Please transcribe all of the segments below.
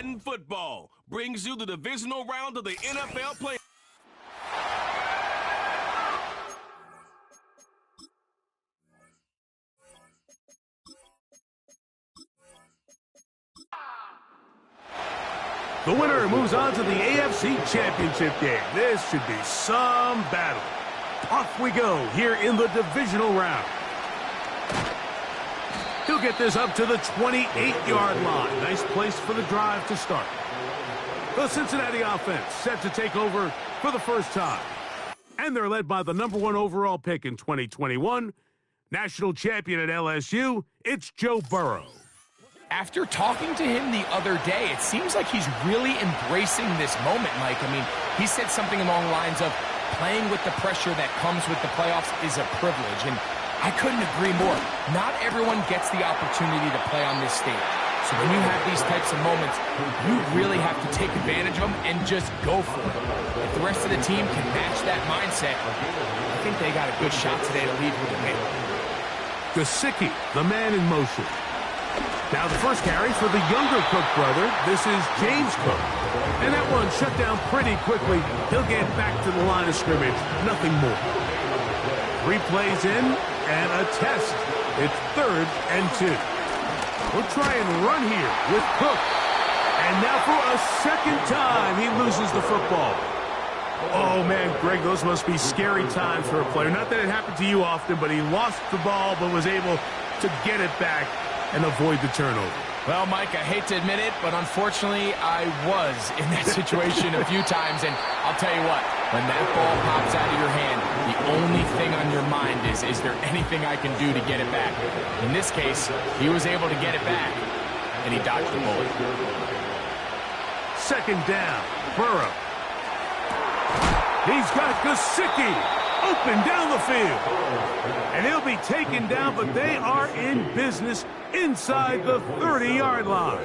Madden Football brings you the divisional round of the NFL play. The winner moves on to the AFC Championship game. This should be some battle. Off we go here in the divisional round. He'll get this up to the 28-yard line. Nice place for the drive to start. The Cincinnati offense set to take over for the first time. And they're led by the #1 overall pick in 2021, national champion at LSU, it's Joe Burrow. After talking to him the other day, it seems like he's really embracing this moment, Mike. I mean, he said something along the lines of playing with the pressure that comes with the playoffs is a privilege, and I couldn't agree more. Not everyone gets the opportunity to play on this stage. So when you have these types of moments, you really have to take advantage of them and just go for it. If the rest of the team can match that mindset, I think they got a good shot today to lead with a win. Gesicki, the man in motion. Now the first carry for the younger Cook brother. This is James Cook. And that one shut down pretty quickly. He'll get back to the line of scrimmage. Nothing more. 3 plays in and a test. It's 3rd and 2. We'll try and run here with Cook. And now for a second time, he loses the football. Oh, man, Greg, those must be scary times for a player. Not that it happened to you often, but he lost the ball but was able to get it back and avoid the turnover. Well, Mike, I hate to admit it, but unfortunately, I was in that situation a few times, and I'll tell you what, when that ball pops out of your hand, the only thing on your mind is there anything I can do to get it back? In this case, he was able to get it back, and he dodged the bullet. 2nd down, Burrow. He's got Gesicki open down the field. And he'll be taken down, but they are in business inside the 30-yard line.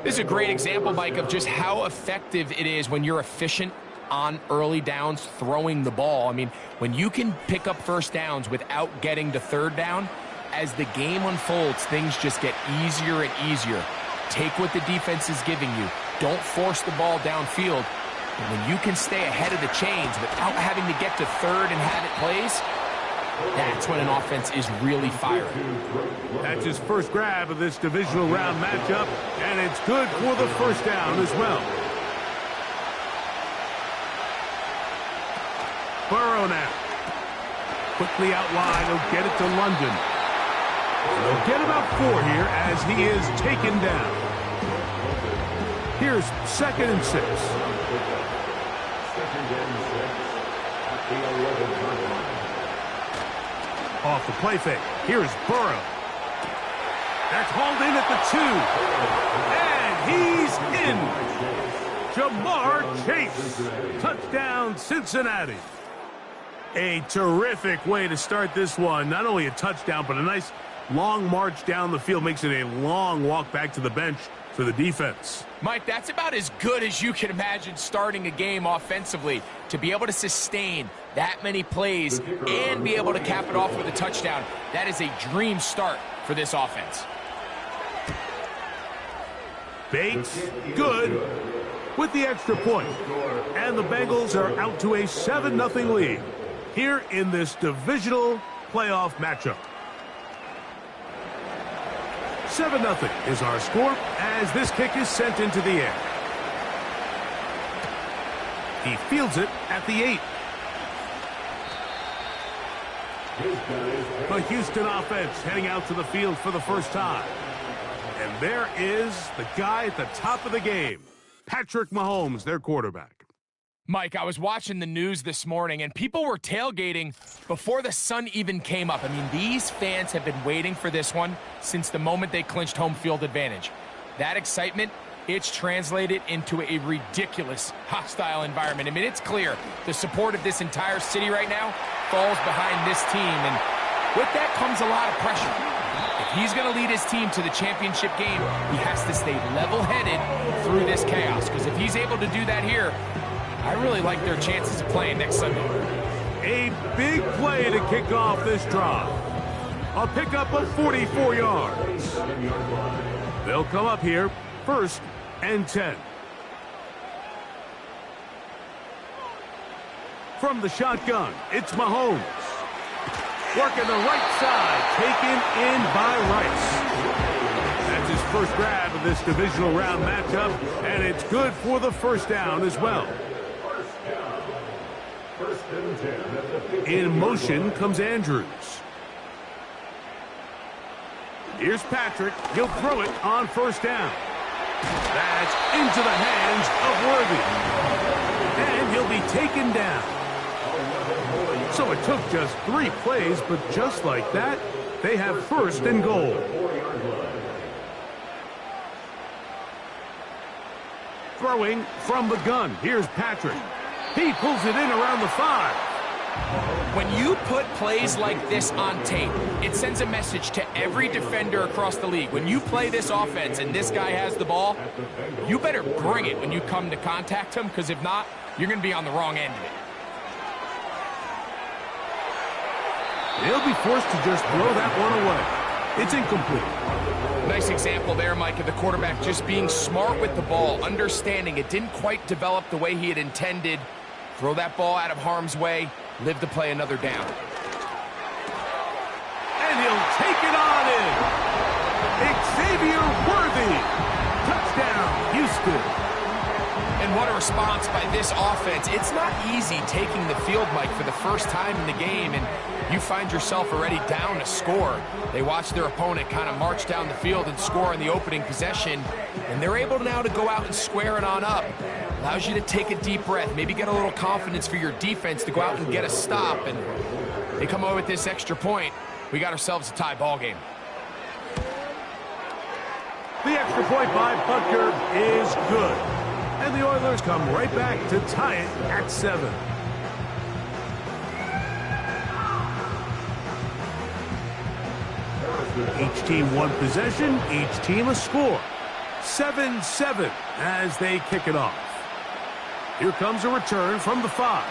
This is a great example, Mike, of just how effective it is when you're efficient on early downs throwing the ball. I mean, when you can pick up first downs without getting to 3rd down, as the game unfolds, things just get easier and easier. Take what the defense is giving you. Don't force the ball downfield. And when you can stay ahead of the chains without having to get to 3rd and have it plays, that's when an offense is really firing. That's his first grab of this divisional round matchup, and it's good for the first down as well. Burrow now. Quickly out wide, he'll get it to London. They'll get about 4 here as he is taken down. Here's 2nd and 6. Off the play fake. Here's Burrow. That's hauled in at the 2. And he's in. Jamar Chase. Touchdown, Cincinnati. A terrific way to start this one. Not only a touchdown, but a nice long march down the field. Makes it a long walk back to the bench for the defense. Mike, that's about as good as you can imagine starting a game offensively. To be able to sustain that many plays and be able to cap it off with a touchdown, that is a dream start for this offense. Bates, good, with the extra point. And the Bengals are out to a 7-0 lead here in this divisional playoff matchup. 7-0 is our score as this kick is sent into the air. He fields it at the 8. The Houston offense heading out to the field for the first time. And there is the guy at the top of the game, Patrick Mahomes, their quarterback. Mike, I was watching the news this morning, and people were tailgating before the sun even came up. I mean, these fans have been waiting for this one since the moment they clinched home field advantage. That excitement, it's translated into a ridiculous, hostile environment. I mean, it's clear the support of this entire city right now falls behind this team, and with that comes a lot of pressure. If he's going to lead his team to the championship game, he has to stay level-headed through this chaos, because if he's able to do that here, I really like their chances of playing next Sunday. A big play to kick off this drive. A pickup of 44 yards. They'll come up here 1st and 10. From the shotgun, it's Mahomes. Working the right side, taken in by Rice. That's his first grab of this divisional round matchup, and it's good for the first down as well. In motion comes Andrews. Here's Patrick. He'll throw it on first down. That's into the hands of Worthy. And he'll be taken down. So it took just 3 plays, but just like that, they have 1st and goal. Throwing from the gun. Here's Patrick. He pulls it in around the 5. When you put plays like this on tape, it sends a message to every defender across the league. When you play this offense and this guy has the ball, you better bring it when you come to contact him, because if not, you're going to be on the wrong end of it. They'll be forced to just throw that one away. It's incomplete. Nice example there, Mike, of the quarterback just being smart with the ball, understanding it didn't quite develop the way he had intended. Throw that ball out of harm's way, live to play another down. And he'll take it on in. Xavier Worthy. Touchdown, Houston. And what a response by this offense. It's not easy taking the field, Mike, for the first time in the game, and you find yourself already down a score. They watch their opponent kind of march down the field and score in the opening possession, and they're able now to go out and square it on up. Allows you to take a deep breath, maybe get a little confidence for your defense to go out and get a stop, and they come away with this extra point. We got ourselves a tie ball game. The extra point by Butker is good. And the Oilers come right back to tie it at 7. Each team one possession, each team a score. 7-7 as they kick it off. Here comes a return from the 5.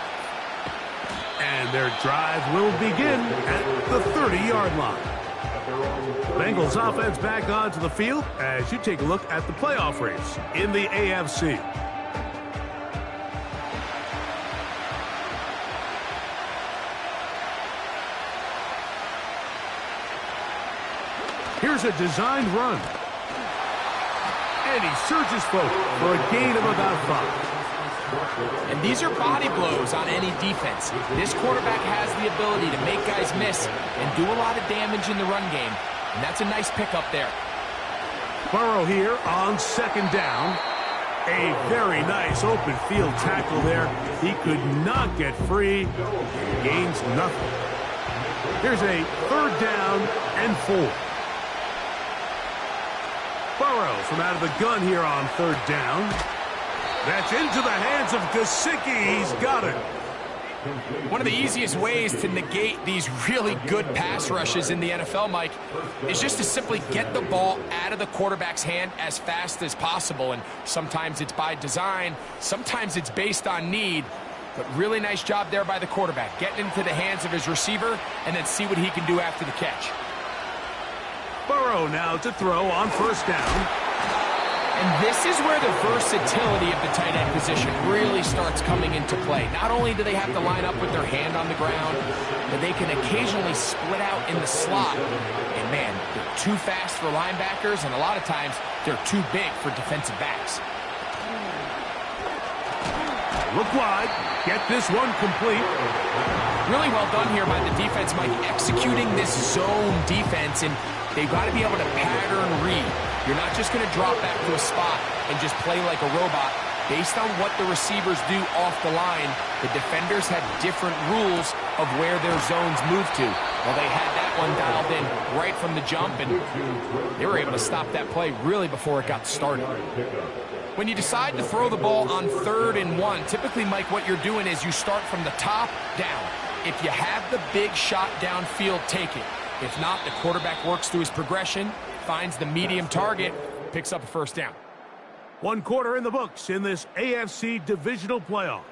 And their drive will begin at the 30-yard line. Bengals offense back onto the field as you take a look at the playoff race in the AFC. Here's a designed run. And he surges forward for a gain of about 5. And these are body blows on any defense. This quarterback has the ability to make guys miss and do a lot of damage in the run game. And that's a nice pickup there. Burrow here on 2nd down. A very nice open field tackle there. He could not get free. Gains nothing. Here's a 3rd down and 4. Burrow from out of the gun here on 3rd down. That's into the hands of Gesicki. He's got it. One of the easiest ways to negate these really good pass rushes in the NFL, Mike, is just to simply get the ball out of the quarterback's hand as fast as possible. And sometimes it's by design, sometimes it's based on need. But really nice job there by the quarterback, getting into the hands of his receiver and then see what he can do after the catch. Burrow now to throw on 1st down. And this is where the versatility of the tight end position really starts coming into play. Not only do they have to line up with their hand on the ground, but they can occasionally split out in the slot. And man, they're too fast for linebackers, and a lot of times they're too big for defensive backs. Look wide. Get this one complete. Really well done here by the defense, Mike, executing this zone defense, and they've got to be able to pattern read. You're not just going to drop back to a spot and just play like a robot. Based on what the receivers do off the line, the defenders have different rules of where their zones move to. Well, they had that one dialed in right from the jump, and they were able to stop that play really before it got started. When you decide to throw the ball on 3rd and 1, typically, Mike, what you're doing is you start from the top down. If you have the big shot downfield, take it. If not, the quarterback works through his progression, finds the medium target, picks up a 1st down. 1 quarter in the books in this AFC divisional playoff.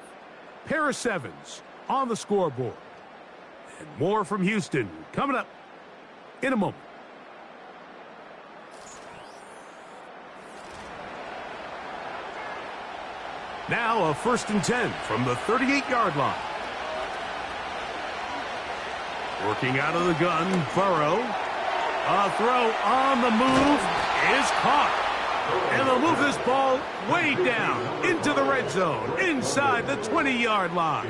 Pair of 7s on the scoreboard. And more from Houston coming up in a moment. Now a 1st and 10 from the 38-yard line. Working out of the gun, Burrow. A throw on the move is caught. And they'll move this ball way down into the red zone, inside the 20-yard line.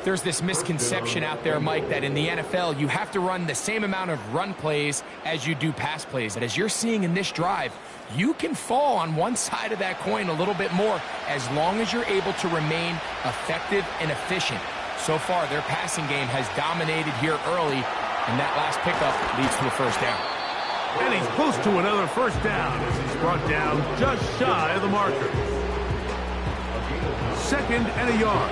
There's this misconception out there, Mike, that in the NFL, you have to run the same amount of run plays as you do pass plays. And as you're seeing in this drive, you can fall on one side of that coin a little bit more as long as you're able to remain effective and efficient. So far, their passing game has dominated here early, and that last pickup leads to a first down. And he's close to another first down as he's brought down just shy of the marker. 2nd and a yard.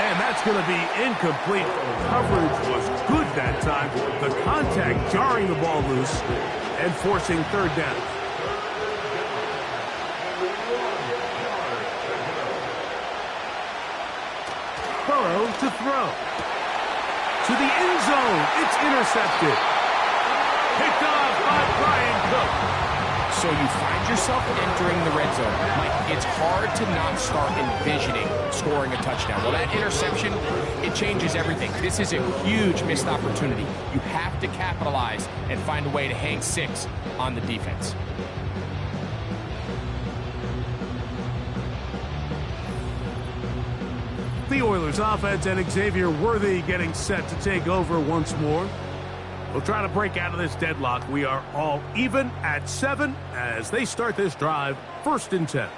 And that's going to be incomplete. Coverage was good that time. The contact jarring the ball loose and forcing 3rd down. Burrow to throw. To the end zone. It's intercepted. Picked off by Brian Cook. So you find yourself entering the red zone. Mike, it's hard to not start envisioning scoring a touchdown. Well, that interception, it changes everything. This is a huge missed opportunity. You have to capitalize and find a way to hang 6 on the defense. The Oilers offense and Xavier Worthy getting set to take over once more. We'll try to break out of this deadlock. We are all even at 7 as they start this drive, 1st and 10.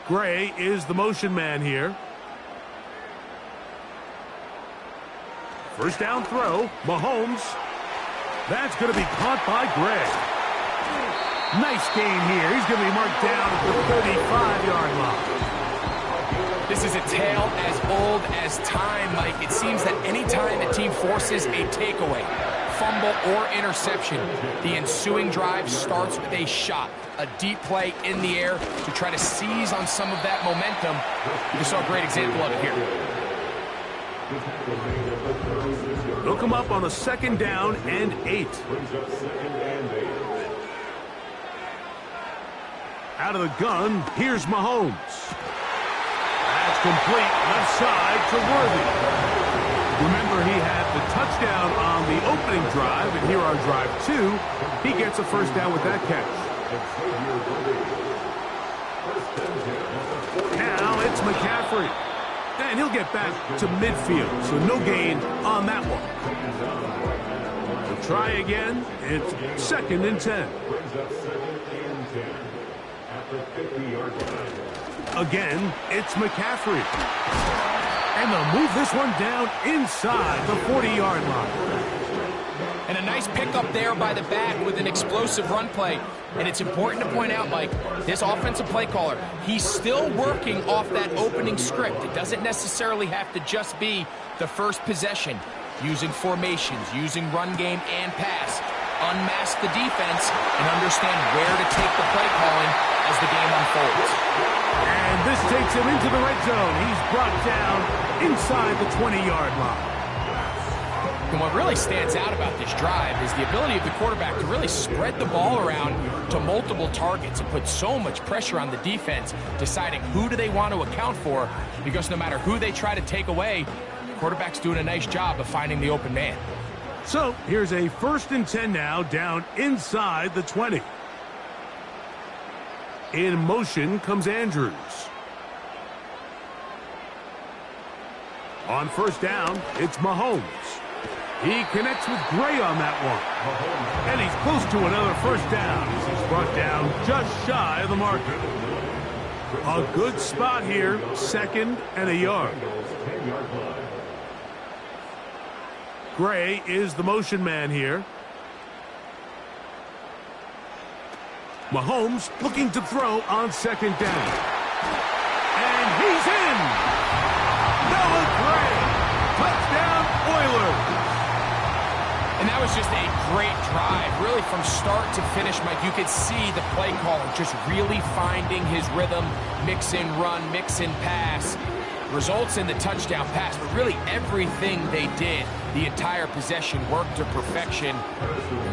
Gray is the motion man here. First down throw, Mahomes. That's going to be caught by Gray. Nice gain here. He's going to be marked down at the 35-yard line. This is a tale as old as time, Mike. It seems that any time a team forces a takeaway, fumble, or interception, the ensuing drive starts with a shot, a deep play in the air to try to seize on some of that momentum. We just saw a great example of it here. They'll come up on a 2nd down and 8. Out of the gun, here's Mahomes. That's complete left side to Worthy. Remember, he had the touchdown on the opening drive, and here on drive 2, he gets a first down with that catch. Now it's McCaffrey. And he'll get back to midfield, so no gain on that one. We'll try again. It's 2nd and 10. Again, it's McCaffrey. And they'll move this one down inside the 40-yard line. And a nice pickup there by the back with an explosive run play. And it's important to point out, Mike, this offensive play caller, he's still working off that opening script. It doesn't necessarily have to just be the first possession. Using formations, using run game and pass. Unmask the defense and understand where to take the play calling as the game unfolds. And this takes him into the red zone. He's brought down inside the 20-yard line. And what really stands out about this drive is the ability of the quarterback to really spread the ball around to multiple targets and put so much pressure on the defense, deciding who do they want to account for, because no matter who they try to take away, the quarterback's doing a nice job of finding the open man. So here's a 1st and 10 now, down inside the 20. In motion comes Andrews. On first down, it's Mahomes. He connects with Gray on that one. And he's close to another first down as he's brought down just shy of the marker. A good spot here, 2nd and a yard. Gray is the motion man here. Mahomes looking to throw on 2nd down. And he's in! Noah Gray! Touchdown, Oilers! And that was just a great drive, really from start to finish, Mike. You could see the play caller just really finding his rhythm, mix and run, mix and pass. results in the touchdown pass, but really everything they did, the entire possession worked to perfection.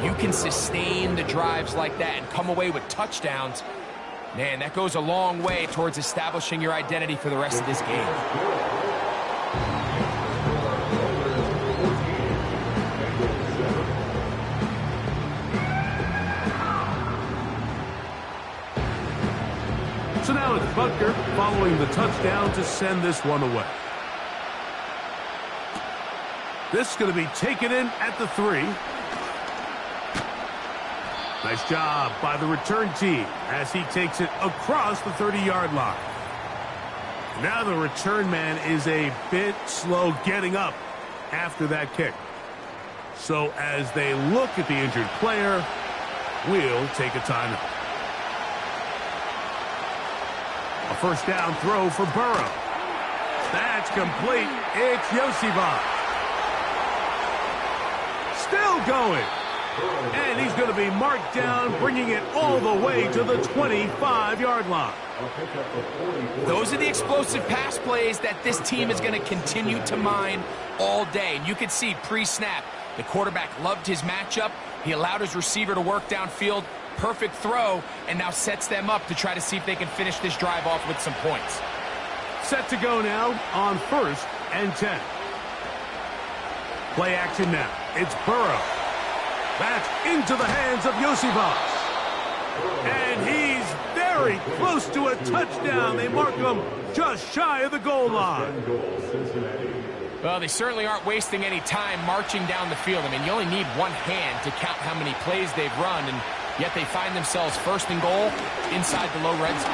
You can sustain the drives like that and come away with touchdowns. Man, that goes a long way towards establishing your identity for the rest of this game. So now it's Butker following the touchdown to send this one away. This is going to be taken in at the 3. Nice job by the return team as he takes it across the 30-yard line. Now the return man is a bit slow getting up after that kick. So as they look at the injured player, we'll take a timeout. A first down throw for Burrow. That's complete. It's Yosivas. Still going. And he's going to be marked down, bringing it all the way to the 25-yard line. Those are the explosive pass plays that this team is going to continue to mine all day. And you can see pre-snap, the quarterback loved his matchup. He allowed his receiver to work downfield. Perfect throw, and now sets them up to try to see if they can finish this drive off with some points. Set to go now on 1st and 10. Play action now. It's Burrow. That's into the hands of Yosivas. And he's very close to a touchdown. They mark him just shy of the goal line. Well, they certainly aren't wasting any time marching down the field. I mean, you only need one hand to count how many plays they've run, and yet they find themselves 1st and goal inside the low red zone.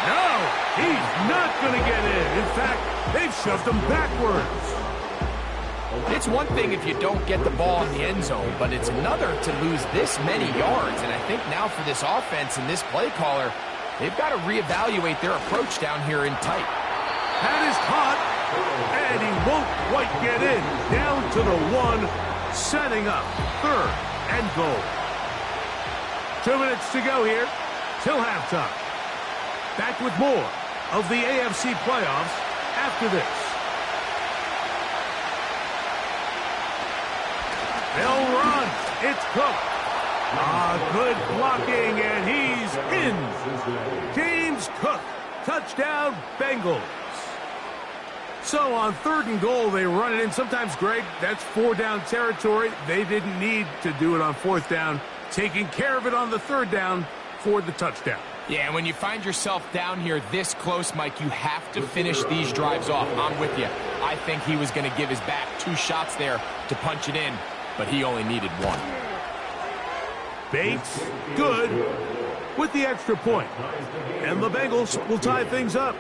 No, he's not going to get in. In fact, they've shoved him backwards. It's one thing if you don't get the ball in the end zone, but it's another to lose this many yards. And I think now for this offense and this play caller, they've got to reevaluate their approach down here in tight. That is caught, and he won't quite get in. Down to the 1, setting up 3rd and goal. 2 minutes to go here till halftime. Back with more of the AFC playoffs after this. They'll run. It's Cook. Good blocking, and he's in. James Cook, touchdown Bengals. So on 3rd and goal, they run it in. Sometimes, Greg, that's 4-down territory. They didn't need to do it on 4th down. Taking care of it on the 3rd down for the touchdown. Yeah, and when you find yourself down here this close, Mike, you have to finish these drives off. I'm with you. I think he was going to give his back 2 shots there to punch it in, but he only needed 1. Bates, good, with the extra point. And the Bengals will tie things up.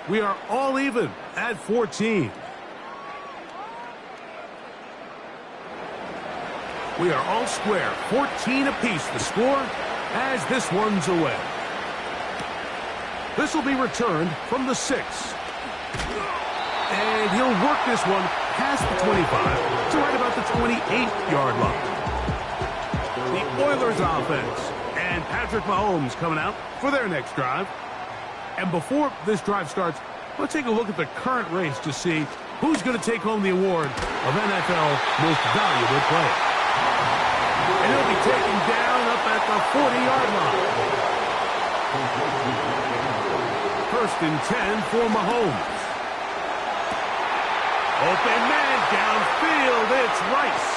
We are all even at 14. We are all square, 14 apiece the score as this one's away. This will be returned from the 6. And he'll work this one past the 25 to right about the 28-yard line. The Oilers offense and Patrick Mahomes coming out for their next drive. And before this drive starts, let's take a look at the current race to see who's going to take home the award of NFL Most Valuable Player. And he'll be taken down up at the 40-yard line. 1st and 10 for Mahomes. Open man downfield, it's Rice.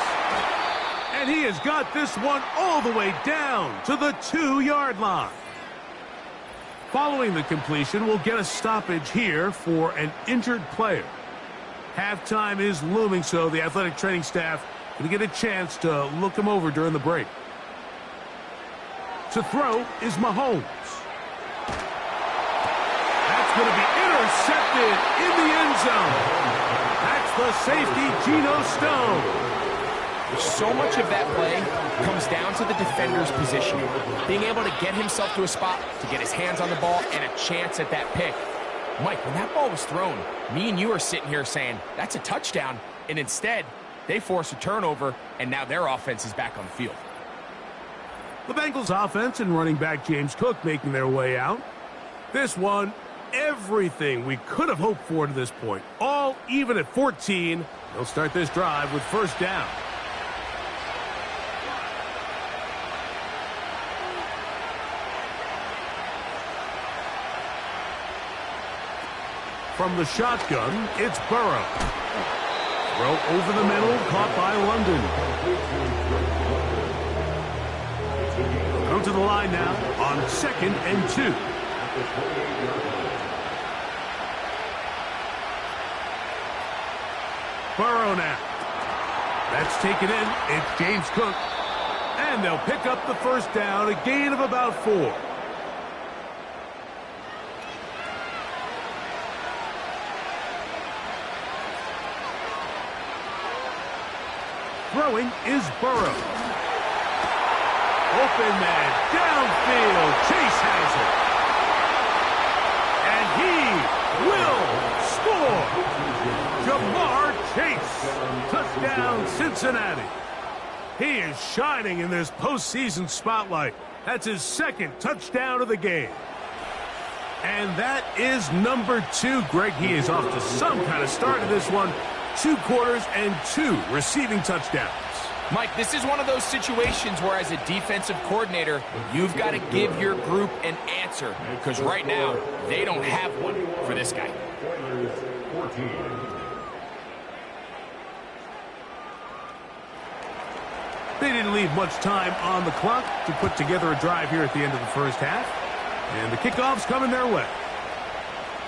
And he has got this one all the way down to the 2-yard line. Following the completion, we'll get a stoppage here for an injured player. Halftime is looming, so the athletic training staff going to get a chance to look him over during the break. To throw is Mahomes. That's going to be intercepted in the end zone. That's the safety, Geno Stone. So much of that play comes down to the defender's positioning. Being able to get himself to a spot, to get his hands on the ball, and a chance at that pick. Mike, when that ball was thrown, me and you are sitting here saying, that's a touchdown. And instead, they force a turnover, and now their offense is back on the field. The Bengals offense and running back James Cook making their way out. This one everything we could have hoped for to this point. All even at 14. They'll start this drive with first down. From the shotgun, it's Burrow. Throw over the middle, caught by London. Come to the line now on 2nd and 2. Burrow now. That's taken in. It's James Cook. And they'll pick up the first down, a gain of about 4. Throwing is Burrow. Open man, downfield, Chase has it. And he will score. Jamar Chase, touchdown Cincinnati. He is shining in this postseason spotlight. That's his 2nd touchdown of the game. And that is number 2. Greg, he is off to some kind of start in this one. 2 quarters and 2 receiving touchdowns. Mike, this is one of those situations where as a defensive coordinator, you've got to give your group an answer. Because right now, they don't have one for this guy. They didn't leave much time on the clock to put together a drive here at the end of the first half. And the kickoff's coming their way.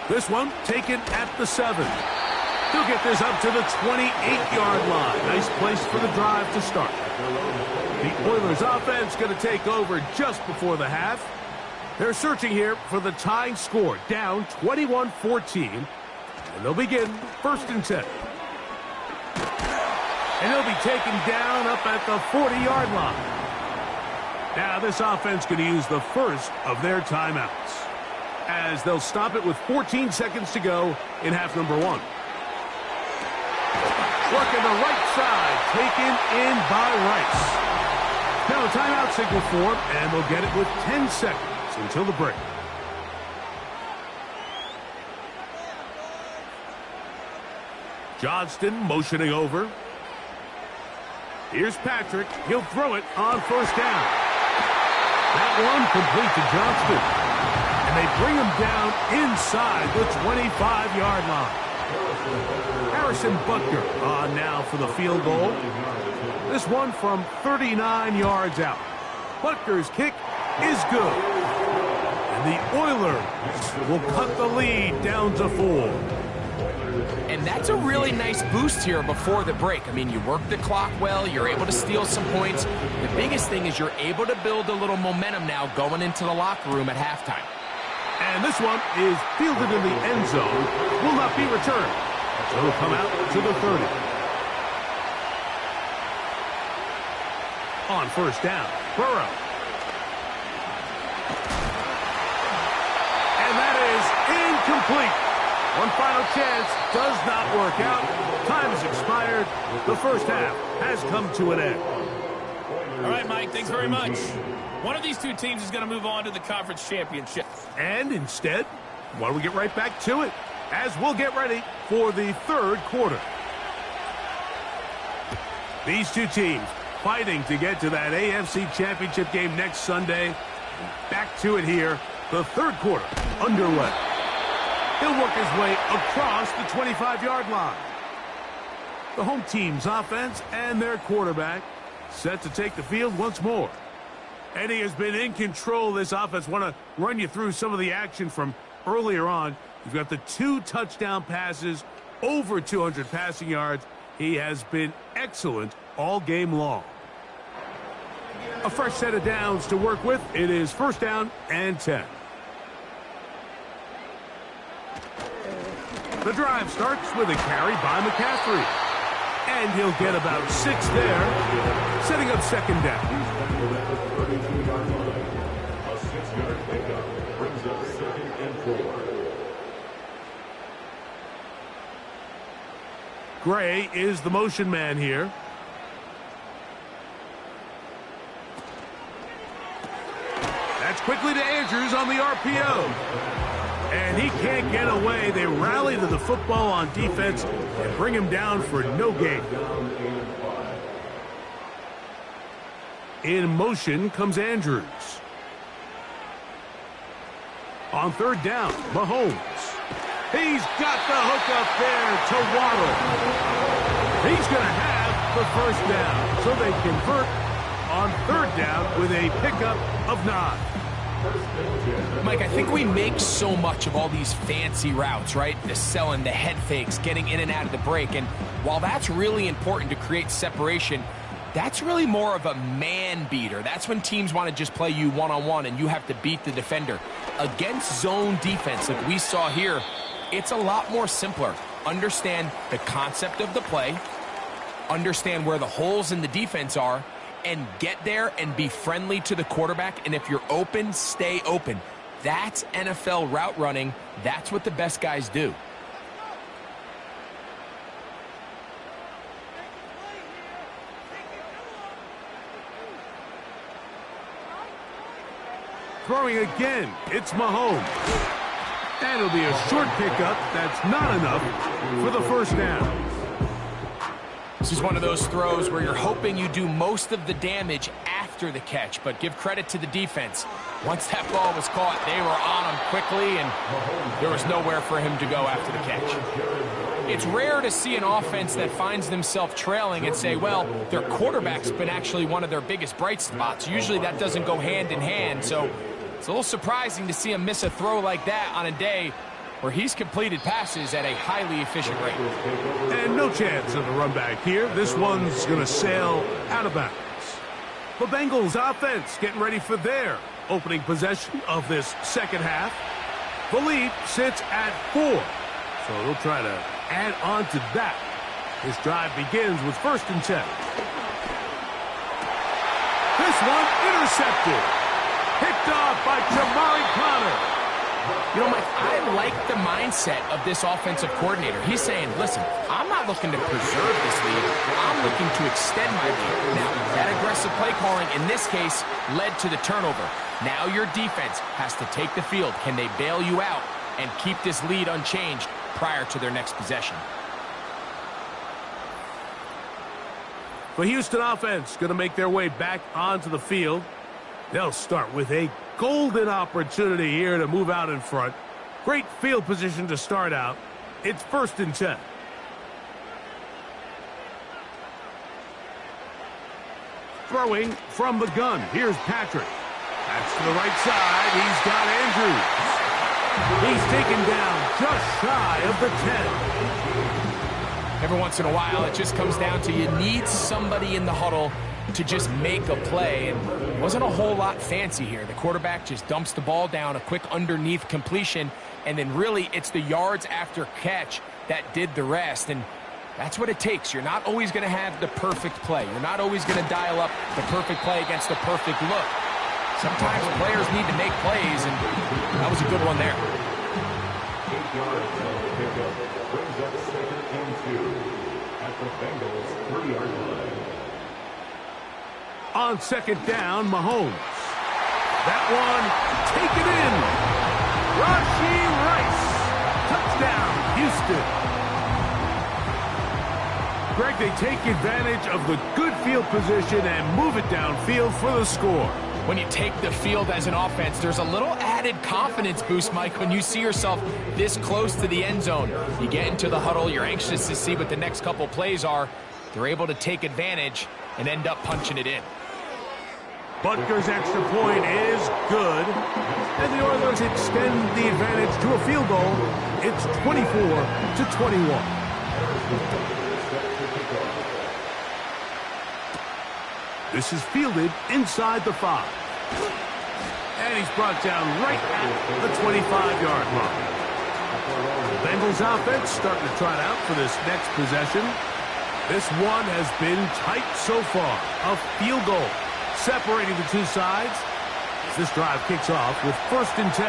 This one taken at the 7. He'll get this up to the 28-yard line. Nice place for the drive to start. The Oilers offense going to take over just before the half. They're searching here for the tying score, down 21-14. And they'll begin 1st and 10. And he'll be taken down up at the 40-yard line. Now this offense going to use the first of their timeouts, as they'll stop it with 14 seconds to go in half number 1. Working the right side, taken in by Rice. Now a timeout signal form, and they'll get it with 10 seconds until the break. Johnston motioning over. Here's Patrick. He'll throw it on first down. That one complete to Johnston. And they bring him down inside the 25-yard line. Harrison Butker on now for the field goal. This one from 39 yards out. Butker's kick is good. And the Oilers will cut the lead down to 4. And that's a really nice boost here before the break. I mean, you work the clock well, you're able to steal some points. The biggest thing is you're able to build a little momentum now going into the locker room at halftime. And this one is fielded in the end zone. Will not be returned. So it'll come out to the 30. On first down, Burrow. And that is incomplete. One final chance does not work out. Time has expired. The first half has come to an end. All right, Mike, thanks very much. One of these two teams is going to move on to the conference championship. And instead, why don't we get right back to it, as we'll get ready for the 3rd quarter. These two teams fighting to get to that AFC championship game next Sunday. Back to it here, the 3rd quarter underway. He'll work his way across the 25-yard line. The home team's offense and their quarterback set to take the field once more. And he has been in control of this offense. Want to run you through some of the action from earlier on. You've got the 2 touchdown passes, over 200 passing yards. He has been excellent all game long. A fresh set of downs to work with. It is 1st down and 10. The drive starts with a carry by McCaffrey. And he'll get about 6 there, setting up 2nd down. A 6-yard pickup brings up 2nd and 4. Gray is the motion man here. That's quickly to Andrews on the RPO. And he can't get away. They rally to the football on defense and bring him down for no gain. In motion comes Andrews. On third down, Mahomes. He's got the hook up there to Waddle. He's going to have the first down. So they convert on third down with a pickup of 9. Mike, I think we make so much of all these fancy routes, right? The selling, the head fakes, getting in and out of the break. And while that's really important to create separation, that's really more of a man beater. That's when teams want to just play you one-on-one and you have to beat the defender. Against zone defense, like we saw here, it's a lot more simpler. Understand the concept of the play, understand where the holes in the defense are, and get there and be friendly to the quarterback. And if you're open, stay open. That's NFL route running. That's what the best guys do. Throwing again, it's Mahomes. And it'll be a short pickup. That's not enough for the first down. This is one of those throws where you're hoping you do most of the damage after the catch, but give credit to the defense. Once that ball was caught, they were on him quickly, and there was nowhere for him to go after the catch. It's rare to see an offense that finds themselves trailing and say, well, their quarterback's been actually one of their biggest bright spots. Usually that doesn't go hand in hand, so it's a little surprising to see him miss a throw like that on a day where he's completed passes at a highly efficient rate. And no chance of the run back here. This one's going to sail out of bounds. The Bengals offense getting ready for their opening possession of this second half. The lead sits at 4, so they'll try to add on to that. This drive begins with 1st and 10. This one intercepted. Picked off by Jamari Connor. You know, Mike, I like the mindset of this offensive coordinator. He's saying, listen, I'm not looking to preserve this lead. I'm looking to extend my lead. Now, that aggressive play calling in this case led to the turnover. Now your defense has to take the field. Can they bail you out and keep this lead unchanged prior to their next possession? The Houston offense going to make their way back onto the field. They'll start with a golden opportunity here to move out in front. Great field position to start out. It's 1st and 10. Throwing from the gun. Here's Patrick. That's to the right side. He's got Andrews. He's taken down just shy of the 10. Every once in a while, it just comes down to you need somebody in the huddle to just make a play, and wasn't a whole lot fancy here. The quarterback just dumps the ball down, a quick underneath completion, and then really it's the yards after catch that did the rest, and that's what it takes. You're not always going to have the perfect play. You're not always going to dial up the perfect play against the perfect look. Sometimes players need to make plays, and that was a good one there. 8 yards of pickup brings up 2nd and 2 at the Bengals 3-yard line. On 2nd down, Mahomes. That one taken in. Rashee Rice. Touchdown, Houston. Greg, they take advantage of the good field position and move it downfield for the score. When you take the field as an offense, there's a little added confidence boost, Mike, when you see yourself this close to the end zone. You get into the huddle, you're anxious to see what the next couple plays are. They're able to take advantage and end up punching it in. Butker's extra point is good, and the Oilers extend the advantage to a field goal. It's 24-21. This is fielded inside the 5. And he's brought down right at the 25-yard line. The Bengals offense starting to trot out for this next possession. This one has been tight so far. A field goal separating the two sides. This drive kicks off with 1st and 10.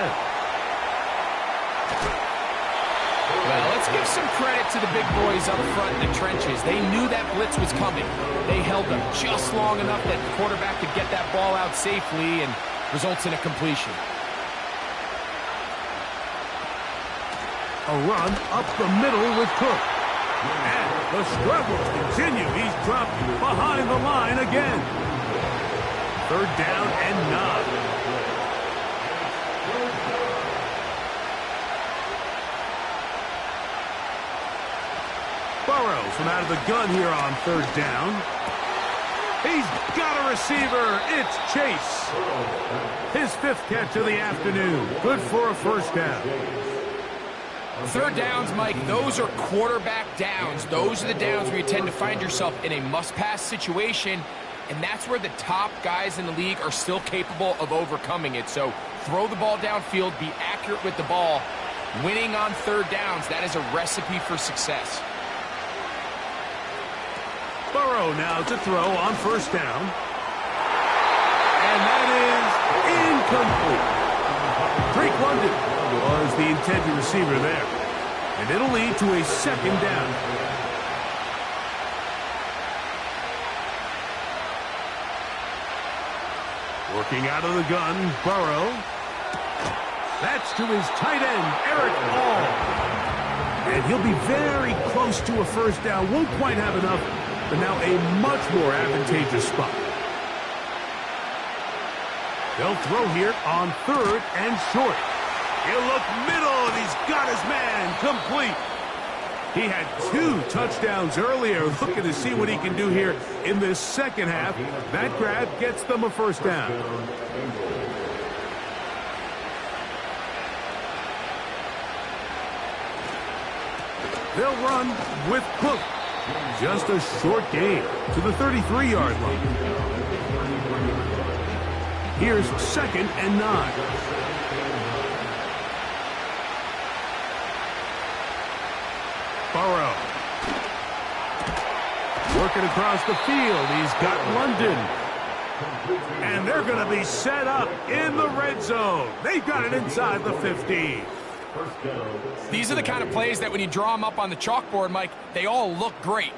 Well, let's give some credit to the big boys up front in the trenches. They knew that blitz was coming. They held them just long enough that the quarterback could get that ball out safely and results in a completion. A run up the middle with Cook. And the struggles continue. He's dropped behind the line again. 3rd down and 9. Burrow from out of the gun here on 3rd down. He's got a receiver. It's Chase. His 5th catch of the afternoon. Good for a 1st down. 3rd downs, Mike, those are quarterback downs. Those are the downs where you tend to find yourself in a must-pass situation, and that's where the top guys in the league are still capable of overcoming it. So throw the ball downfield, be accurate with the ball. Winning on 3rd downs, that is a recipe for success. Burrow now to throw on 1st down. And that is incomplete. Drake London was the intended receiver there. And it'll lead to a 2nd down. Working out of the gun, Burrow. That's to his tight end, Eric All. And he'll be very close to a 1st down. Won't quite have enough, but now a much more advantageous spot. They'll throw here on 3rd and short. He'll look middle, and he's got his man complete. He had 2 touchdowns earlier. Looking to see what he can do here in this 2nd half. That grab gets them a 1st down. They'll run with Cook. Just a short gain to the 33-yard line. Here's 2nd and 9. Burrow. Working across the field. He's got London. And they're going to be set up in the red zone. They've got it inside the 15. These are the kind of plays that when you draw them up on the chalkboard, Mike, they all look great.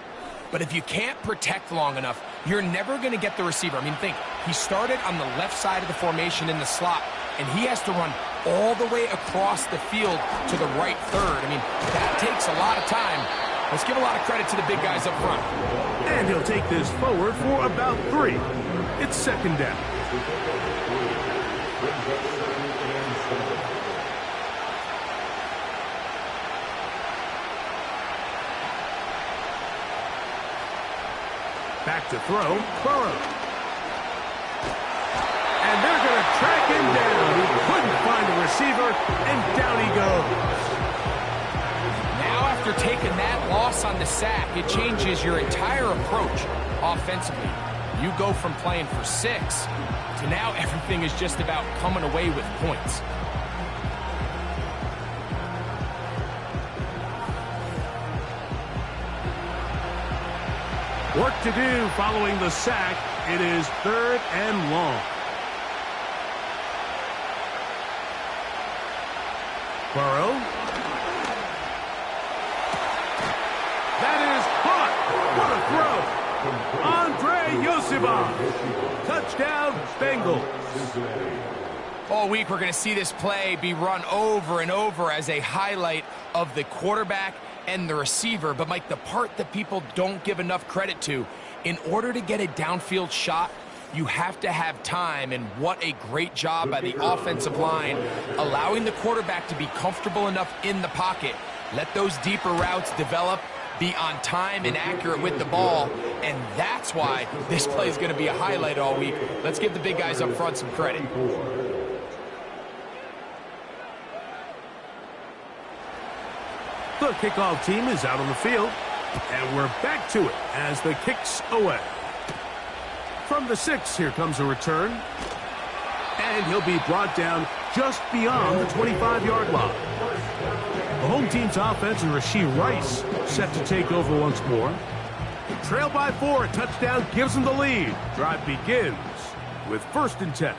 But if you can't protect long enough, you're never going to get the receiver. I mean, think, he started on the left side of the formation in the slot, and he has to run all the way across the field to the right 3rd. I mean, that takes a lot of time. Let's give a lot of credit to the big guys up front. And he'll take this forward for about 3. It's 2nd down. Back to throw, Burrow. And they're going to track him down. He couldn't find the receiver, and down he goes. Now, after taking that loss on the sack, it changes your entire approach offensively. You go from playing for 6 to now everything is just about coming away with points. Work to do following the sack. It is 3rd and long. Burrow. That is caught. What a throw. Andre Yosibov. Touchdown, Bengals. All week, we're going to see this play be run over and over as a highlight of the quarterback and the receiver. But, Mike, the part that people don't give enough credit to, in order to get a downfield shot, you have to have time, and what a great job by the offensive line, allowing the quarterback to be comfortable enough in the pocket. Let those deeper routes develop, be on time and accurate with the ball, and that's why this play is going to be a highlight all week. Let's give the big guys up front some credit. The kickoff team is out on the field, and we're back to it as the kick's away. From the 6, here comes a return, and he'll be brought down just beyond the 25-yard line. The home team's offense and Rashee Rice set to take over once more. Trailed by 4, a touchdown gives them the lead. Drive begins with 1st and 10.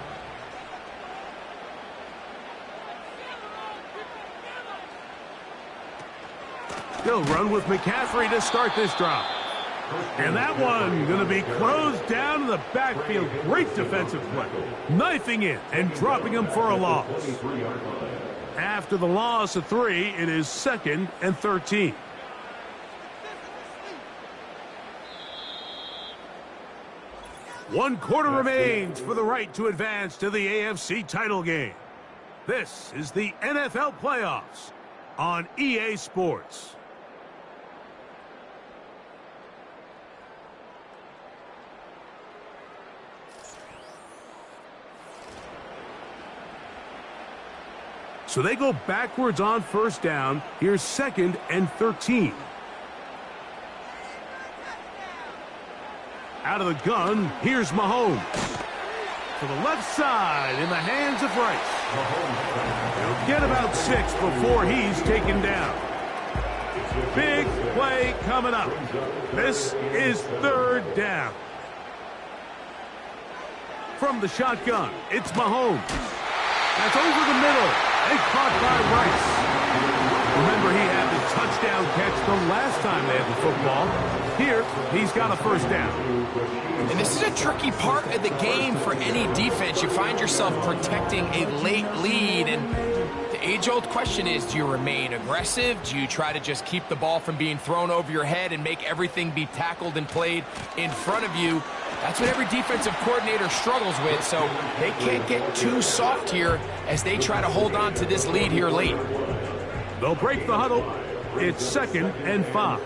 They'll run with McCaffrey to start this drive. And that one going to be closed down in the backfield. Great defensive play. Knifing in and dropping him for a loss. After the loss of 3, it is 2nd and 13. One quarter remains for the right to advance to the AFC title game. This is the NFL playoffs on EA Sports. So they go backwards on first down. Here's 2nd and 13. Out of the gun, here's Mahomes. To the left side in the hands of Rice. He'll get about 6 before he's taken down. Big play coming up. This is 3rd down. From the shotgun, it's Mahomes. That's over the middle. And caught by Rice. Remember, he had the touchdown catch the last time they had the football. Here, he's got a first down. And this is a tricky part of the game for any defense. You find yourself protecting a late lead, and the age-old question is, do you remain aggressive? Do you try to just keep the ball from being thrown over your head and make everything be tackled and played in front of you? That's what every defensive coordinator struggles with, so they can't get too soft here as they try to hold on to this lead here late. They'll break the huddle. It's 2nd and 5.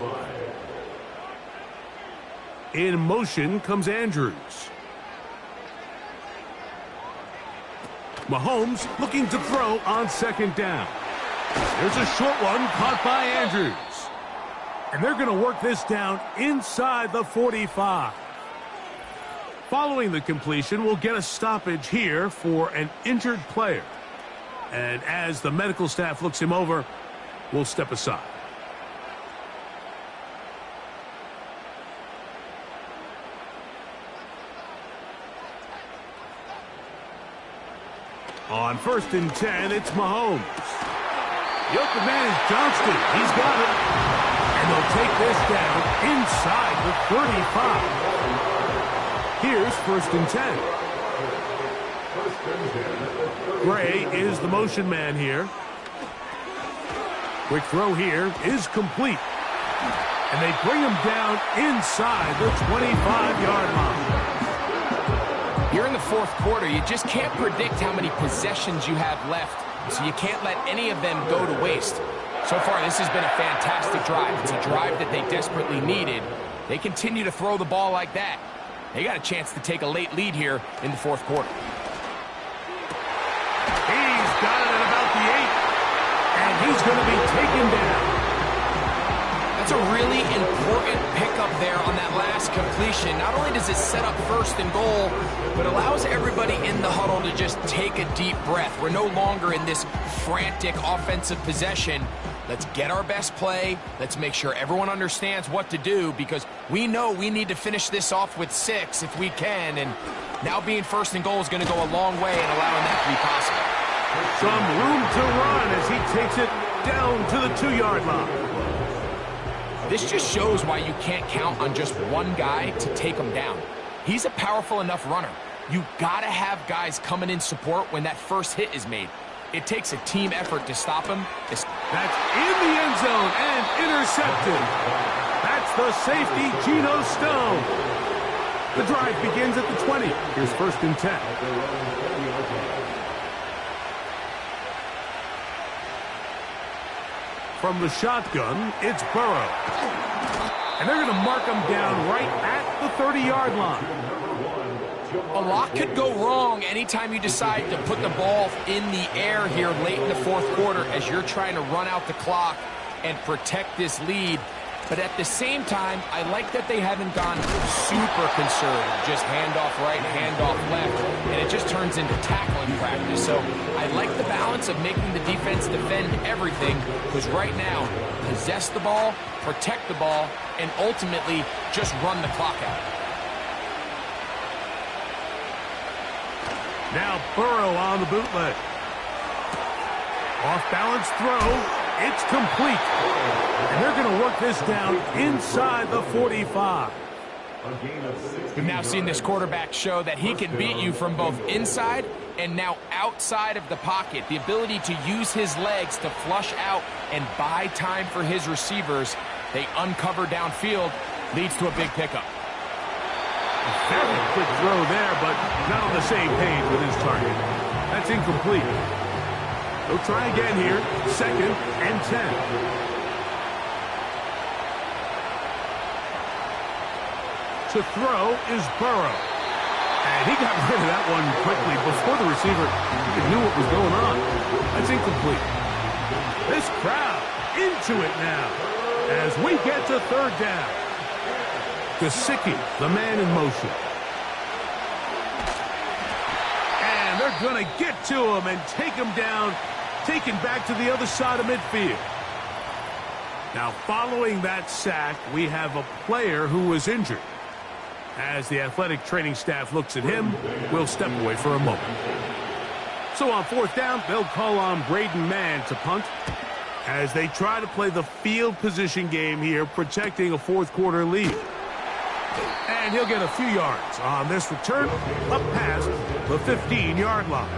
In motion comes Andrews. Mahomes looking to throw on 2nd down. There's a short one caught by Andrews. And they're going to work this down inside the 45. Following the completion, we'll get a stoppage here for an injured player. And as the medical staff looks him over, we'll step aside. On 1st and 10, it's Mahomes. The open man is Johnston. He's got it. And they'll take this down inside the 35. Here's 1st and 10. Gray is the motion man here. Quick throw here is complete. And they bring him down inside the 25-yard line. Here in the 4th quarter, you just can't predict how many possessions you have left, so you can't let any of them go to waste. So far, this has been a fantastic drive. It's a drive that they desperately needed. They continue to throw the ball like that. They got a chance to take a late lead here in the 4th quarter. He's got it at about the 8, and he's going to be taken down. That's a really important pickup there on that last completion. Not only does it set up 1st and goal, but allows everybody in the huddle to just take a deep breath. We're no longer in this frantic offensive possession. Let's get our best play. Let's make sure everyone understands what to do, because we know we need to finish this off with 6 if we can. And now being 1st and goal is going to go a long way in allowing that to be possible. Some room to run as he takes it down to the 2-yard line. This just shows why you can't count on just one guy to take him down. He's a powerful enough runner. You gotta have guys coming in support when that first hit is made. It takes a team effort to stop him. That's in the end zone and intercepted. That's the safety, Geno Stone. The drive begins at the 20. Here's 1st and 10. From the shotgun, it's Burrow. And they're going to mark him down right at the 30-yard line. A lot could go wrong anytime you decide to put the ball in the air here late in the 4th quarter as you're trying to run out the clock and protect this lead. But at the same time, I like that they haven't gone super conservative. Just handoff right, handoff left, and it just turns into tackling practice. So I like the balance of making the defense defend everything, because right now, possess the ball, protect the ball, and ultimately just run the clock out. Now Burrow on the bootleg. Off-balance throw. It's complete. And they're going to work this down inside the 45. A gain of 16 We've now seen this quarterback show that he can beat you from both inside and now outside of the pocket. The ability to use his legs to flush out and buy time for his receivers. They uncover downfield, leads to a big pickup. Very quick throw there, but not on the same page with his target. That's incomplete. He'll try again here. 2nd and 10. To throw is Burrow. And he got rid of that one quickly before the receiver even knew what was going on. That's incomplete. This crowd into it now as we get to 3rd down. Gesicki, the man in motion. And they're going to get to him and take him down, taken back to the other side of midfield. Now, following that sack, we have a player who was injured. As the athletic training staff looks at him, we'll step away for a moment. So on 4th down, they'll call on Braden Mann to punt as they try to play the field position game here, protecting a 4th quarter lead. And he'll get a few yards on this return up past the 15-yard line.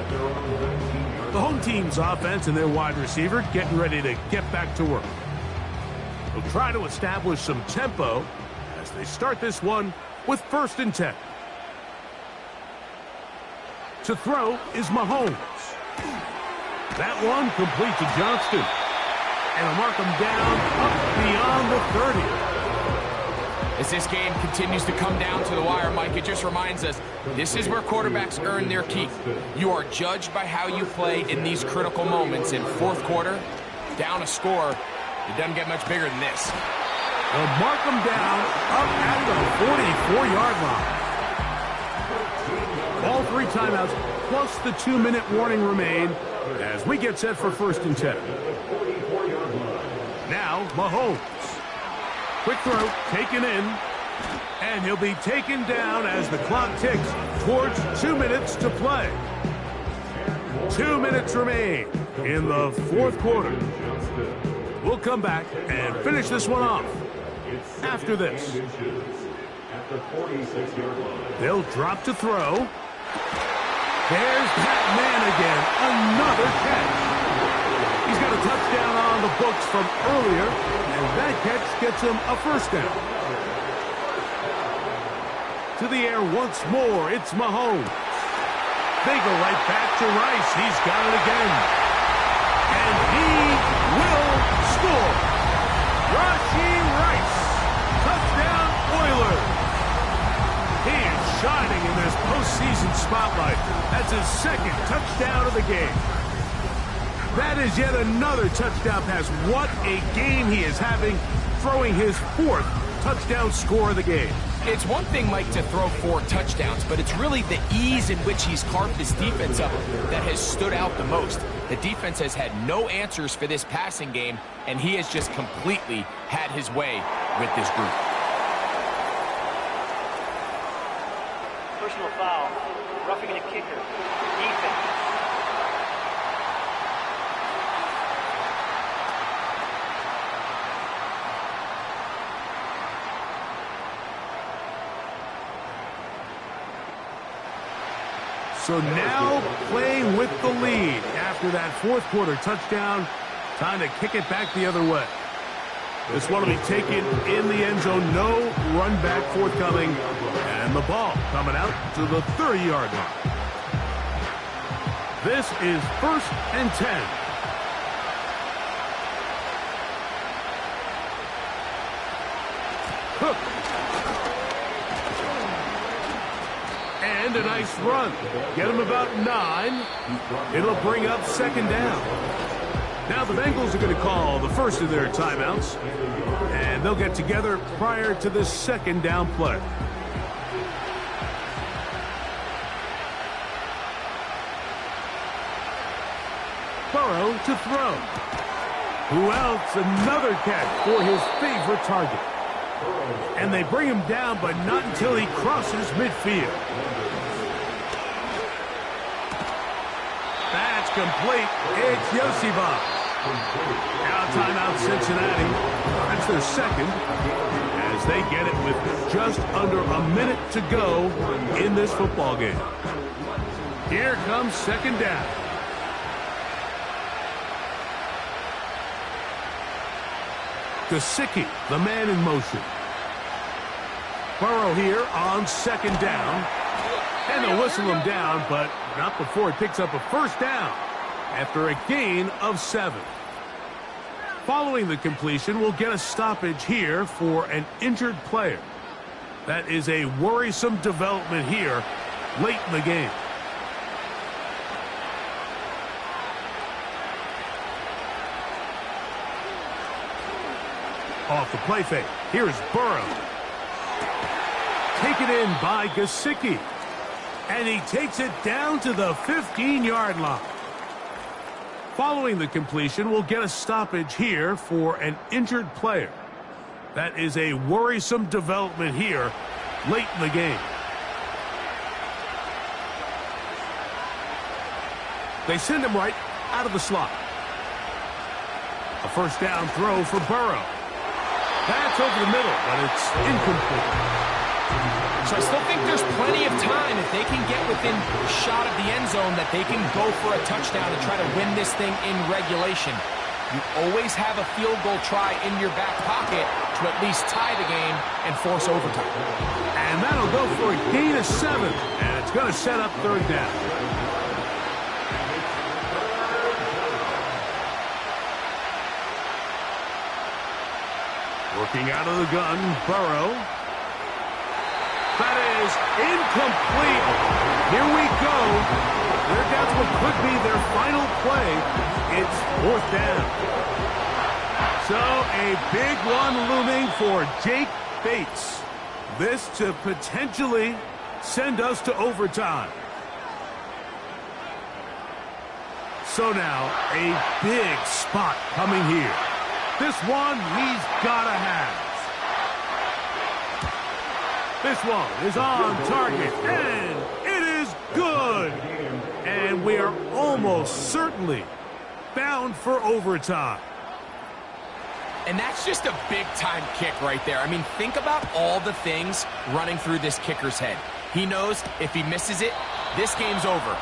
The home team's offense and their wide receiver getting ready to get back to work. They'll try to establish some tempo as they start this one with 1st and 10. To throw is Mahomes. That one complete to Johnston. And he'll mark him down up beyond the 30. As this game continues to come down to the wire, Mike, it just reminds us, this is where quarterbacks earn their keep. You are judged by how you play in these critical moments. In 4th quarter, down a score, it doesn't get much bigger than this. They'll mark him down up at the 44-yard line. All 3 timeouts plus the 2-minute warning remain as we get set for 1st and 10. Now, Mahomes. Quick throw, taken in, and he'll be taken down as the clock ticks towards 2 minutes to play. 2 minutes remain in the 4th quarter. We'll come back and finish this one off after this. They'll drop to throw. There's that man again. Another catch. He's got a touchdown on the books from earlier, and that catch gets him a 1st down. To the air once more, it's Mahomes. They go right back to Rice. He's got it again. And he will score. Rashee Rice. Touchdown Oilers. He is shining in this postseason spotlight. That's his 2nd touchdown of the game. That is yet another touchdown pass. What a game he is having, throwing his 4th touchdown score of the game. It's one thing, Mike, to throw 4 touchdowns, but it's really the ease in which he's carved his defense up that has stood out the most. The defense has had no answers for this passing game, and he has just completely had his way with this group. Personal foul, roughing a kicker, defense. So now playing with the lead after that 4th quarter touchdown. Time to kick it back the other way. This one will be taken in the end zone. No run back forthcoming. And the ball coming out to the 30-yard line. This is 1st and 10. Cook. And a nice run. Get him about 9. It'll bring up 2nd down. Now the Bengals are going to call the first of their timeouts. And they'll get together prior to the 2nd down play. Burrow to throw. Who else? Another catch for his favorite target. And they bring him down, but not until he crosses midfield. That's complete. It's Yosibov. Now timeout Cincinnati. That's their 2nd. As as they get it with just under a minute to go in this football game. Here comes second down. Gesicki, the man in motion. Burrow here on second down. And they'll whistle him down, but not before he picks up a first down after a gain of 7. Following the completion, we'll get a stoppage here for an injured player. That is a worrisome development here late in the game. Off the play fake. Here's Burrow. Taken in by Gesicki. And he takes it down to the 15-yard line. Following the completion, we'll get a stoppage here for an injured player. That is a worrisome development here late in the game. They send him right out of the slot. A first down throw for Burrow. That's over the middle, but it's incomplete. So I still think there's plenty of time if they can get within a shot of the end zone that they can go for a touchdown and try to win this thing in regulation. You always have a field goal try in your back pocket to at least tie the game and force overtime. And that'll go for a gain of 7, and it's going to set up third down. Working out of the gun, Burrow. That is incomplete. Here we go. They're down to what could be their final play. It's fourth down. So a big one looming for Jake Bates. This to potentially send us to overtime. So now a big spot coming here. This one he's got to have. This one is on target, and it is good. And we are almost certainly bound for overtime. And that's just a big-time kick right there. I mean, think about all the things running through this kicker's head. He knows if he misses it, this game's over.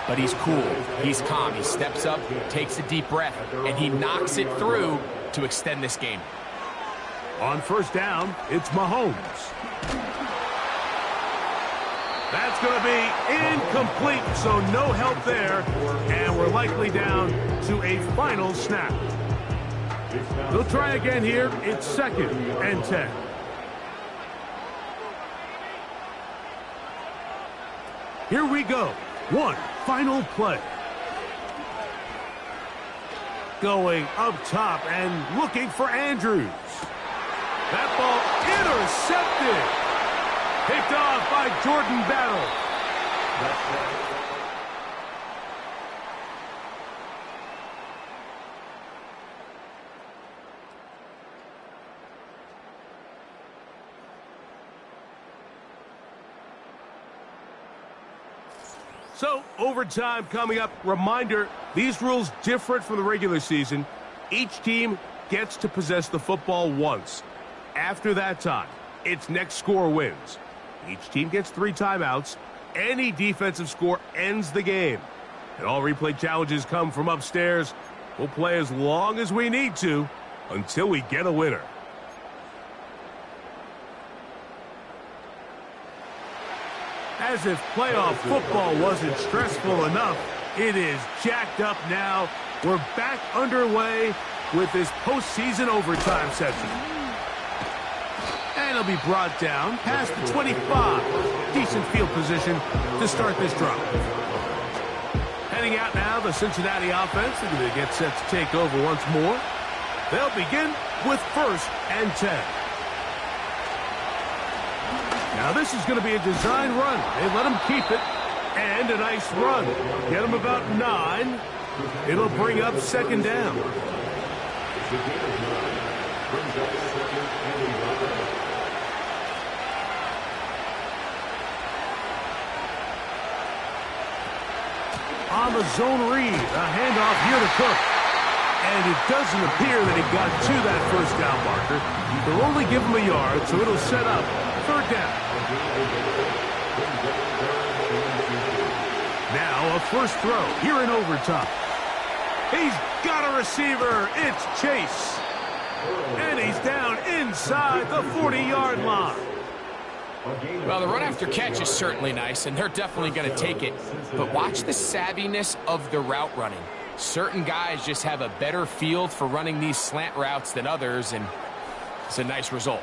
But he's cool. He's calm. He steps up, takes a deep breath, and he knocks it through to extend this game. On first down, it's Mahomes. That's going to be incomplete, so no help there, and we're likely down to a final snap. They'll try again here. It's 2nd and 10. Here we go. One final play. Going up top and looking for Andrews. That ball intercepted. Picked off by Jordan Battle. So, overtime coming up. Reminder, these rules different from the regular season. Each team gets to possess the football once. After that time, its next score wins. Each team gets 3 timeouts. Any defensive score ends the game. And all replay challenges come from upstairs. We'll play as long as we need to until we get a winner. As if playoff football wasn't stressful enough, it is jacked up now. We're back underway with this postseason overtime session. And it'll be brought down past the 25. Decent field position to start this drive. Heading out now, the Cincinnati offense. They're going to get set to take over once more. They'll begin with 1st and 10. Now this is going to be a design run. They let him keep it. And a nice run. Get him about 9. It'll bring up 2nd down. On the zone read. A handoff here to Cook. And it doesn't appear that he got to that first down marker. They'll only give him a yard, so it'll set up third down. Now a first throw here in overtime. He's got a receiver. It's Chase. And he's down inside the 40-yard line. Well, the run after catch is certainly nice, and they're definitely going to take it. But watch the savviness of the route running. Certain guys just have a better feel for running these slant routes than others, and it's a nice result.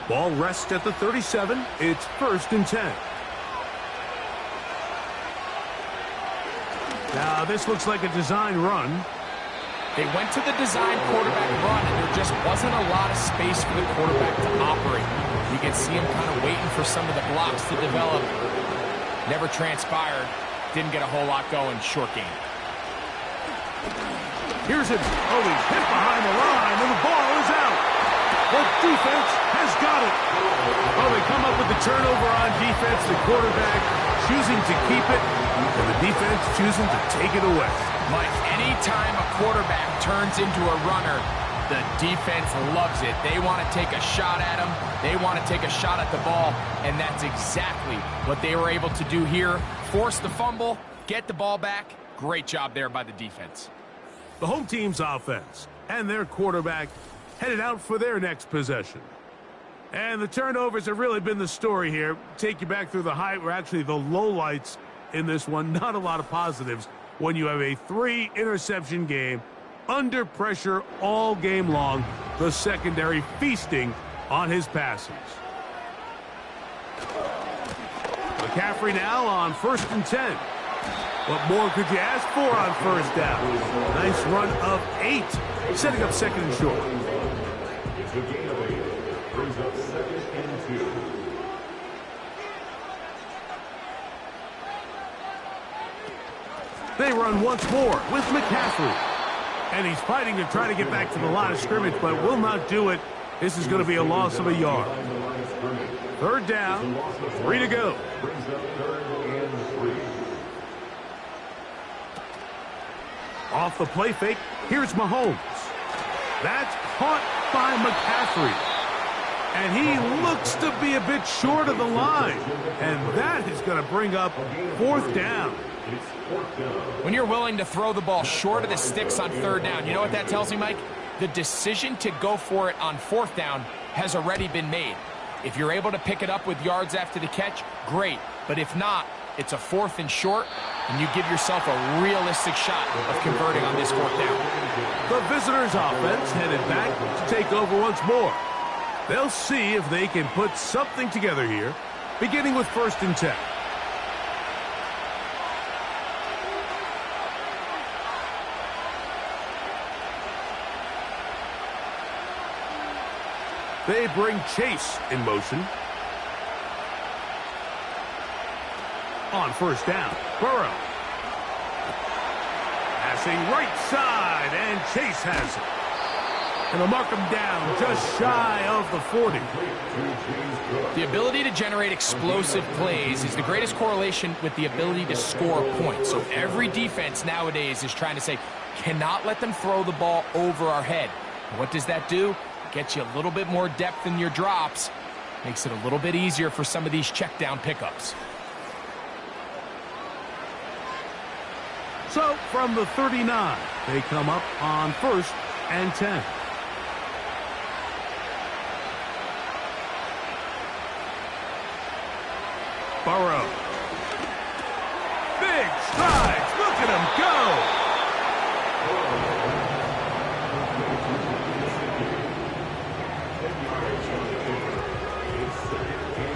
Ball rests at the 37. It's 1st and 10. Now, this looks like a design run. They went to the design quarterback run, and there just wasn't a lot of space for the quarterback to operate. You can see him kind of waiting for some of the blocks to develop. Never transpired. Didn't get a whole lot going. Short game. Here's it. Oh, he's hit behind the line, and the ball is out. The defense has got it. Oh, they come up with the turnover on defense. The quarterback choosing to keep it, and the defense choosing to take it away. Mike, anytime a quarterback turns into a runner, the defense loves it. They want to take a shot at him. They want to take a shot at the ball, and that's exactly what they were able to do here. Force the fumble, get the ball back. Great job there by the defense. The home team's offense and their quarterback headed out for their next possession. And the turnovers have really been the story here. Take you back through the actually the lowlights in this one. Not a lot of positives when you have a 3-interception game under pressure all game long. The secondary feasting on his passes. McCaffrey now on 1st and 10. What more could you ask for on first down? Nice run of 8, setting up 2nd and short. It's a gain of 8. Brings up 2nd and 2. They run once more with McCaffrey. And he's fighting to try to get back to the line of scrimmage, but will not do it. This is going to be a loss of a yard. 3rd down, 3 to go. Brings up 3rd and 3. Off the play fake, here's Mahomes. That's caught by McCaffrey. And he looks to be a bit short of the line. And that is going to bring up 4th down. When you're willing to throw the ball short of the sticks on 3rd down, you know what that tells me, Mike? The decision to go for it on 4th down has already been made. If you're able to pick it up with yards after the catch, great. But if not, it's a 4th and short, and you give yourself a realistic shot of converting on this 4th down. The visitors' offense headed back to take over once more. They'll see if they can put something together here, beginning with 1st and 10. They bring Chase in motion. On 1st down, Burrow. Passing right side, and Chase has it. And they'll mark him down just shy of the 40. The ability to generate explosive plays is the greatest correlation with the ability to score points. So every defense nowadays is trying to say, cannot let them throw the ball over our head. What does that do? Gets you a little bit more depth in your drops. Makes it a little bit easier for some of these check down pickups. So from the 39, they come up on 1st and 10. Burrow. Big strides. Look at him go.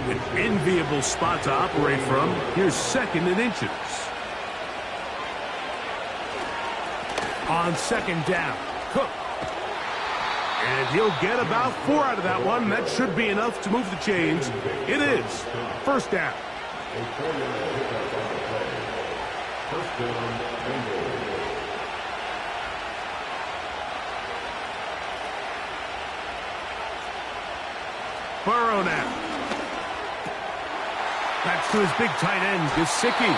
An enviable spot to operate from. Here's 2nd and inches. On 2nd down, Cook. And he'll get about 4 out of that one. That should be enough to move the chains. It is 1st down. Burrow now. That's to his big tight end, Gesicki.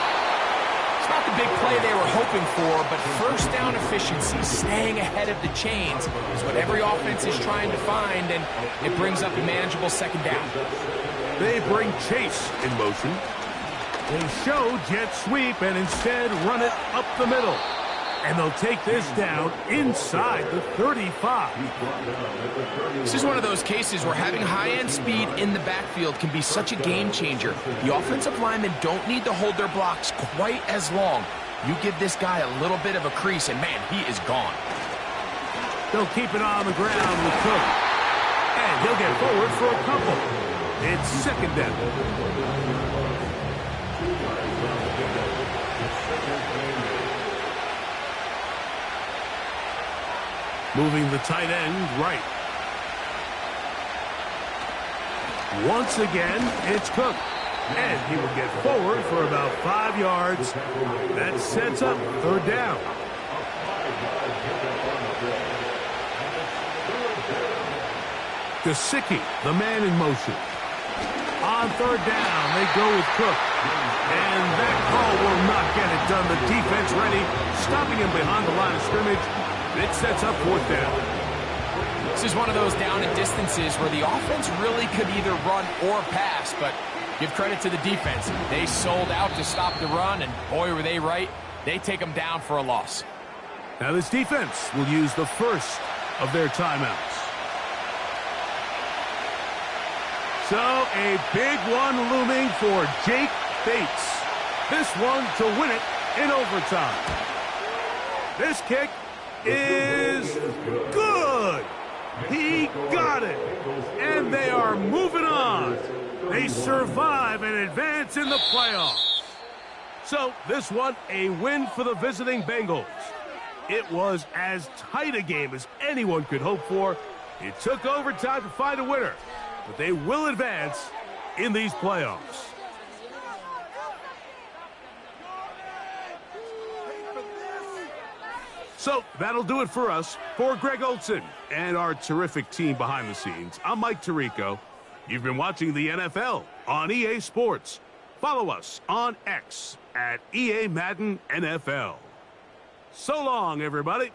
It's not the big play they were hoping for, but first down efficiency, staying ahead of the chains, is what every offense is trying to find, and it brings up a manageable second down. They bring Chase in motion. They show jet sweep and instead run it up the middle. And they'll take this down inside the 35. This is one of those cases where having high-end speed in the backfield can be such a game changer. The offensive linemen don't need to hold their blocks quite as long. You give this guy a little bit of a crease, and man, he is gone. They'll keep it on the ground with Cook. And he'll get forward for a couple. It's second down. Moving the tight end right. Once again, it's Cook. And he will get forward for about 5 yards. That sets up third down. Gesicki, the man in motion. On third down, they go with Cook. And that call will not get it done. The defense ready, stopping him behind the line of scrimmage. It sets up fourth down. This is one of those down and distances where the offense really could either run or pass, but give credit to the defense. They sold out to stop the run, and boy, were they right. They take them down for a loss. Now this defense will use the first of their timeouts. So a big one looming for Jake Bates. This one to win it in overtime. This kick is good. He got it. And they are moving on. They survive and advance in the playoffs. So this one, a win for the visiting Bengals. It was as tight a game as anyone could hope for. It took overtime to find a winner, but they will advance in these playoffs. So that'll do it for us. For Greg Olson and our terrific team behind the scenes, I'm Mike Tirico. You've been watching the NFL on EA Sports. Follow us on X at EA Madden NFL. So long, everybody.